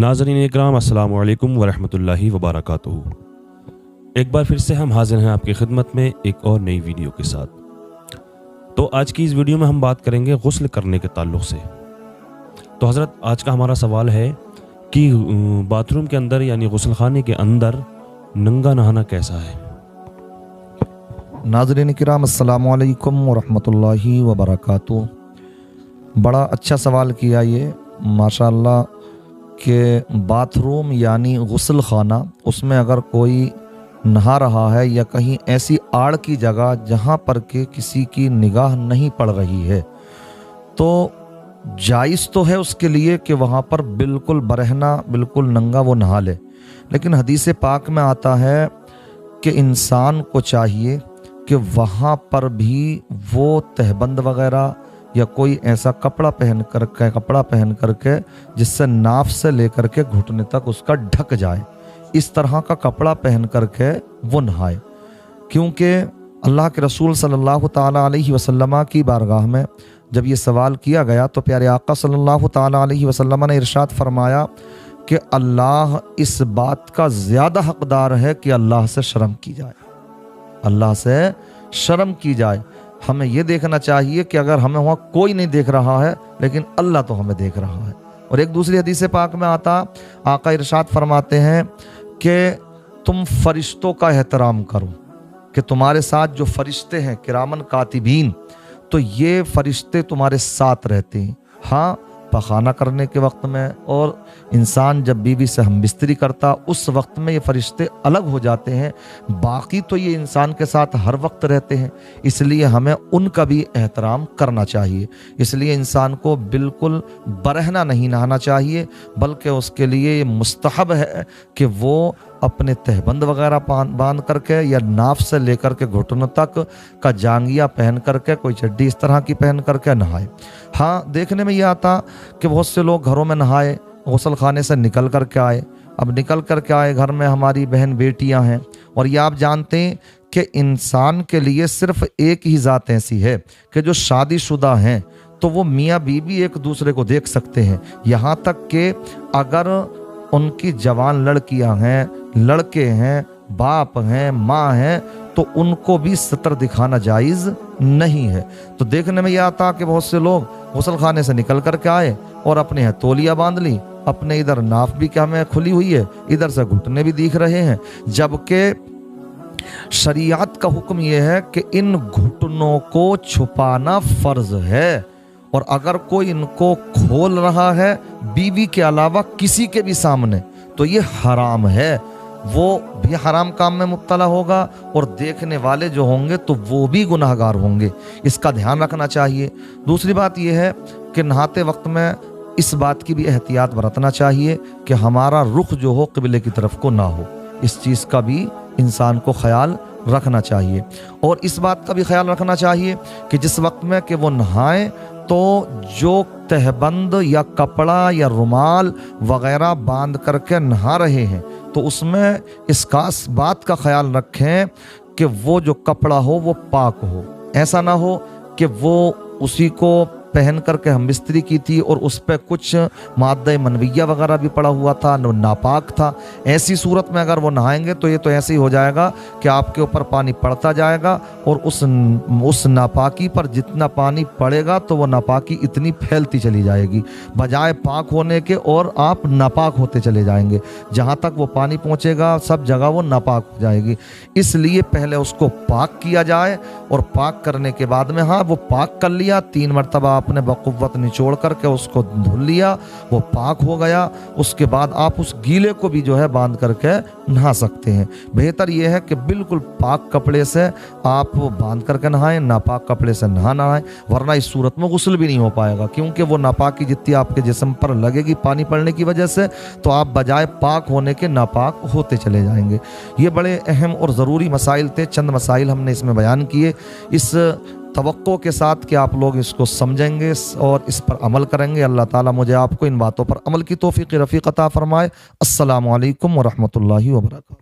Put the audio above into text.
नाज़रीन इकराम अस्सलामु अलैकुम वरहमतुल्लाहि वबरकातुहू। एक बार फिर से हम हाजिर हैं आपकी खिदमत में एक और नई वीडियो के साथ। तो आज की इस वीडियो में हम बात करेंगे गुस्ल करने के ताल्लुक़ से। तो हज़रत आज का हमारा सवाल है कि बाथरूम के अंदर यानी गुस्ल खाने के अंदर नंगा नहाना कैसा है। नाज़रीन किराम अस्सलामु अलैकुम वरहमतुल्लाहि वबरकातुहू। बड़ा अच्छा सवाल किया ये माशाअल्लाह कि बाथरूम यानी गुस्ल खाना, उसमें अगर कोई नहा रहा है या कहीं ऐसी आड़ की जगह जहाँ पर के किसी की निगाह नहीं पड़ रही है तो जायज़ तो है उसके लिए कि वहाँ पर बिल्कुल बरहना बिल्कुल नंगा वो नहा ले। लेकिन हदीस पाक में आता है कि इंसान को चाहिए कि वहाँ पर भी वो तहबंद वगैरह या कोई ऐसा कपड़ा पहन करके जिससे नाफ से लेकर के घुटने तक उसका ढक जाए, इस तरह का कपड़ा पहन करके वो नहाए। क्योंकि अल्लाह के रसूल सल्लल्लाहु ताला अलैहि वसल्लम की बारगाह में जब ये सवाल किया गया तो प्यारे आका सल्लल्लाहु ताला अलैहि वसल्लम ने इरशाद फरमाया कि अल्लाह इस बात का ज़्यादा हकदार है कि अल्लाह से शर्म की जाए, अल्लाह से शर्म की जाए। हमें ये देखना चाहिए कि अगर हमें वहाँ कोई नहीं देख रहा है लेकिन अल्लाह तो हमें देख रहा है। और एक दूसरी हदीस पाक में आता आका इरशाद फरमाते हैं कि तुम फरिश्तों का एहतराम करो, कि तुम्हारे साथ जो फरिश्ते हैं किरामन कातिबीन, तो ये फरिश्ते तुम्हारे साथ रहते हैं। हाँ, पखाना करने के वक्त में और इंसान जब बीवी से हम बिस्तरी करता उस वक्त में ये फरिश्ते अलग हो जाते हैं, बाकी तो ये इंसान के साथ हर वक्त रहते हैं, इसलिए हमें उनका भी एहतराम करना चाहिए। इसलिए इंसान को बिल्कुल बरहना नहीं नहाना चाहिए, बल्कि उसके लिए ये मुस्तहब है कि वो अपने तहबंद वगैरह बांध करके या नाफ से लेकर के घुटनों तक का जांगिया पहन करके कोई चड्डी इस तरह की पहन करके नहाए। हाँ, देखने में ये आता कि बहुत से लोग घरों में नहाए, गुस्ल खाने से निकल कर के आए। अब निकल कर के आए, घर में हमारी बहन बेटियां हैं, और ये आप जानते हैं कि इंसान के लिए सिर्फ एक ही ज़ात ऐसी है कि जो शादीशुदा हैं तो वो मियाँ बीवी एक दूसरे को देख सकते हैं। यहाँ तक कि अगर उनकी जवान लड़कियां हैं, लड़के हैं, बाप हैं, माँ हैं, तो उनको भी सतर दिखाना जायज़ नहीं है। तो देखने में यह आता कि बहुत से लोग गुस्ल खाने से निकल कर के आए और अपने यहाँ तौलिया बांध ली, अपने इधर नाफ भी क्या में खुली हुई है, इधर से घुटने भी दिख रहे हैं, जबकि शरीयत का हुक्म यह है कि इन घुटनों को छुपाना फ़र्ज है। और अगर कोई इनको खोल रहा है बीवी के अलावा किसी के भी सामने तो ये हराम है, वो भी हराम काम में मुब्तला होगा और देखने वाले जो होंगे तो वो भी गुनाहगार होंगे। इसका ध्यान रखना चाहिए। दूसरी बात यह है कि नहाते वक्त में इस बात की भी एहतियात बरतना चाहिए कि हमारा रुख जो हो क़िबले की तरफ को ना हो, इस चीज़ का भी इंसान को ख्याल रखना चाहिए। और इस बात का भी ख्याल रखना चाहिए कि जिस वक्त में कि वो नहाएं तो जो तहबंद या कपड़ा या रुमाल वगैरह बांध करके नहा रहे हैं तो उसमें इस खास बात का ख्याल रखें कि वो जो कपड़ा हो वो पाक हो। ऐसा ना हो कि वो उसी को पहन करके हम बिस्तरी की थी और उस पर कुछ माद्दा मनविया वगैरह भी पड़ा हुआ था, नापाक था। ऐसी सूरत में अगर वो नहाएंगे तो ये तो ऐसे ही हो जाएगा कि आपके ऊपर पानी पड़ता जाएगा और उस नापाकी पर जितना पानी पड़ेगा तो वो नापाकी इतनी फैलती चली जाएगी, बजाय पाक होने के और आप नापाक होते चले जाएंगे। जहाँ तक वो पानी पहुँचेगा सब जगह वो नापाक हो जाएगी। इसलिए पहले उसको पाक किया जाए और पाक करने के बाद में हाँ वो पाक कर लिया, 3 मरतबा आपने बकुव्वत निचोड़ करके उसको धुल लिया, वो पाक हो गया। उसके बाद आप उस गीले को भी जो है बांध करके नहा सकते हैं। बेहतर ये है कि बिल्कुल पाक कपड़े से आप बांध करके नहाएं, नापाक कपड़े से नहाएं, वरना इस सूरत में गुस्ल भी नहीं हो पाएगा। क्योंकि वो नापाकी जितनी आपके जिस्म पर लगेगी पानी पड़ने की वजह से तो आप बजाय पाक होने के नापाक होते चले जाएंगे। ये बड़े अहम और ज़रूरी मसाइल थे, चंद मसाइल हमने इसमें बयान किए, इस तवक्को के साथ कि आप लोग इसको समझेंगे और इस पर अमल करेंगे। अल्लाह ताला मुझे आपको इन बातों पर अमल की तौफीक रफ़ीक अता फरमाए। अस्सलामु अलैकुम व रहमतुल्लाहि व बरकातुहू।